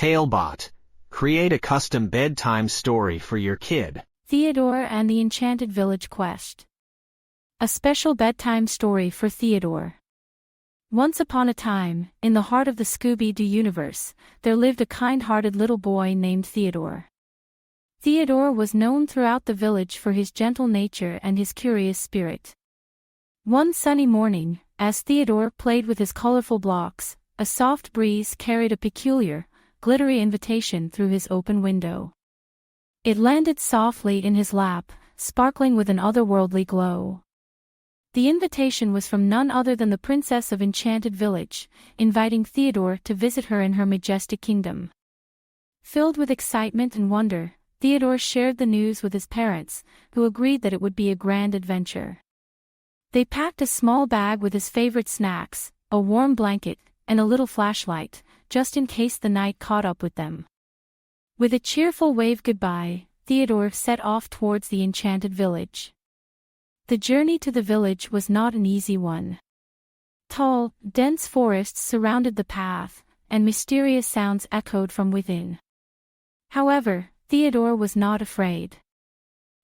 Talebot. Create a custom bedtime story for your kid. Theodore and the Enchanted Village Quest. A special bedtime story for Theodore. Once upon a time, in the heart of the Scooby Doo Universe, there lived a kind-hearted little boy named Theodore. Theodore was known throughout the village for his gentle nature and his curious spirit. One sunny morning, as Theodore played with his colorful blocks, a soft breeze carried a peculiar, glittery invitation through his open window. It landed softly in his lap, sparkling with an otherworldly glow. The invitation was from none other than the Princess of Enchanted Village, inviting Theodore to visit her in her majestic kingdom. Filled with excitement and wonder, Theodore shared the news with his parents, who agreed that it would be a grand adventure. They packed a small bag with his favorite snacks, a warm blanket, and a little flashlight, just in case the night caught up with them. With a cheerful wave goodbye, Theodore set off towards the Enchanted Village. The journey to the village was not an easy one. Tall, dense forests surrounded the path, and mysterious sounds echoed from within. However, Theodore was not afraid.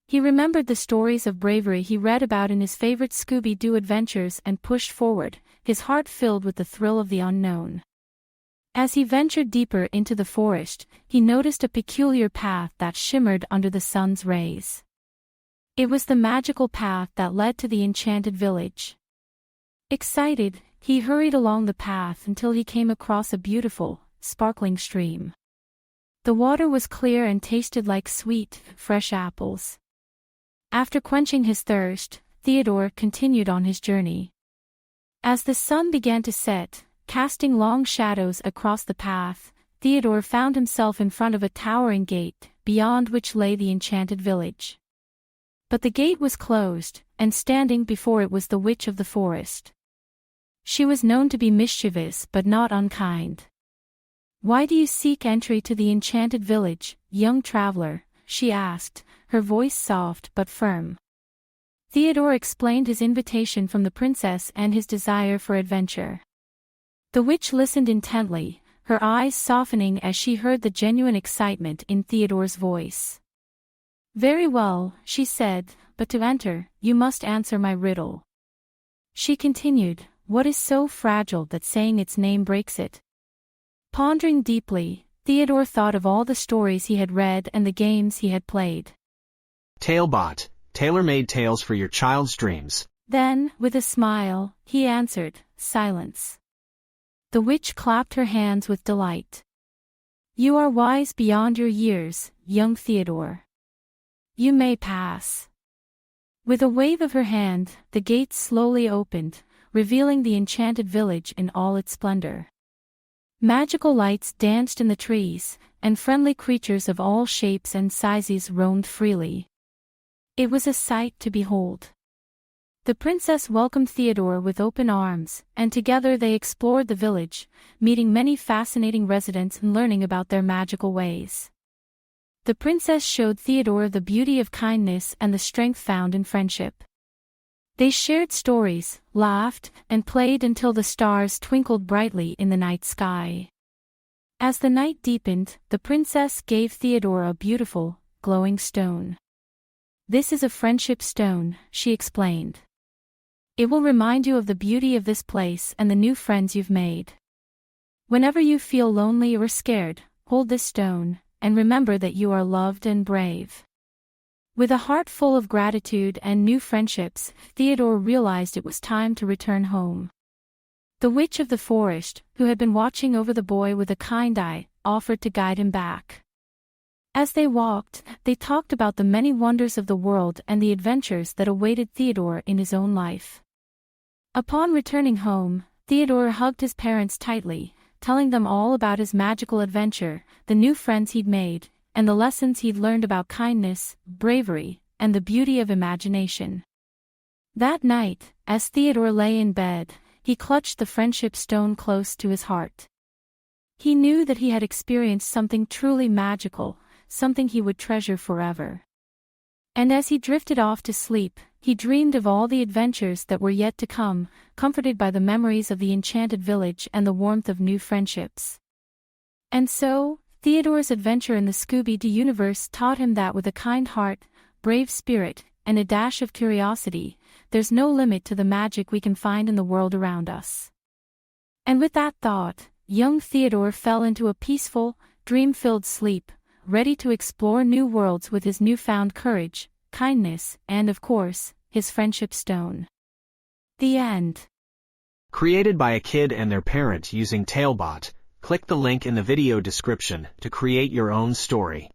He remembered the stories of bravery he read about in his favorite Scooby Doo adventures and pushed forward, his heart filled with the thrill of the unknown. As he ventured deeper into the forest, he noticed a peculiar path that shimmered under the sun's rays. It was the magical path that led to the Enchanted Village. Excited, he hurried along the path until he came across a beautiful, sparkling stream. The water was clear and tasted like sweet, fresh apples. After quenching his thirst, Theodore continued on his journey. As the sun began to set, casting long shadows across the path, Theodore found himself in front of a towering gate, beyond which lay the Enchanted Village. But the gate was closed, and standing before it was the Witch of the Forest. She was known to be mischievous but not unkind. "Why do you seek entry to the Enchanted Village, young traveler?" she asked, her voice soft but firm. Theodore explained his invitation from the princess and his desire for adventure. The witch listened intently, her eyes softening as she heard the genuine excitement in Theodore's voice. "Very well," she said, "but to enter, you must answer my riddle." She continued, "What is so fragile that saying its name breaks it?" Pondering deeply, Theodore thought of all the stories he had read and the games he had played. Talebot, tailor-made tales for your child's dreams. Then, with a smile, he answered, "Silence." The witch clapped her hands with delight. "You are wise beyond your years, young Theodore. You may pass." With a wave of her hand, the gates slowly opened, revealing the Enchanted Village in all its splendor. Magical lights danced in the trees, and friendly creatures of all shapes and sizes roamed freely. It was a sight to behold. The princess welcomed Theodore with open arms, and together they explored the village, meeting many fascinating residents and learning about their magical ways. The princess showed Theodore the beauty of kindness and the strength found in friendship. They shared stories, laughed, and played until the stars twinkled brightly in the night sky. As the night deepened, the princess gave Theodore a beautiful, glowing stone. "This is a friendship stone," she explained. "It will remind you of the beauty of this place and the new friends you've made. Whenever you feel lonely or scared, hold this stone, and remember that you are loved and brave." With a heart full of gratitude and new friendships, Theodore realized it was time to return home. The Witch of the Forest, who had been watching over the boy with a kind eye, offered to guide him back. As they walked, they talked about the many wonders of the world and the adventures that awaited Theodore in his own life. Upon returning home, Theodore hugged his parents tightly, telling them all about his magical adventure, the new friends he'd made, and the lessons he'd learned about kindness, bravery, and the beauty of imagination. That night, as Theodore lay in bed, he clutched the friendship stone close to his heart. He knew that he had experienced something truly magical, something he would treasure forever. And as he drifted off to sleep, he dreamed of all the adventures that were yet to come, comforted by the memories of the Enchanted Village and the warmth of new friendships. And so, Theodore's adventure in the Scooby Doo universe taught him that with a kind heart, brave spirit, and a dash of curiosity, there's no limit to the magic we can find in the world around us. And with that thought, young Theodore fell into a peaceful, dream-filled sleep, ready to explore new worlds with his newfound courage, kindness, and of course, his friendship stone. The end. Created by a kid and their parent using Talebot, click the link in the video description to create your own story.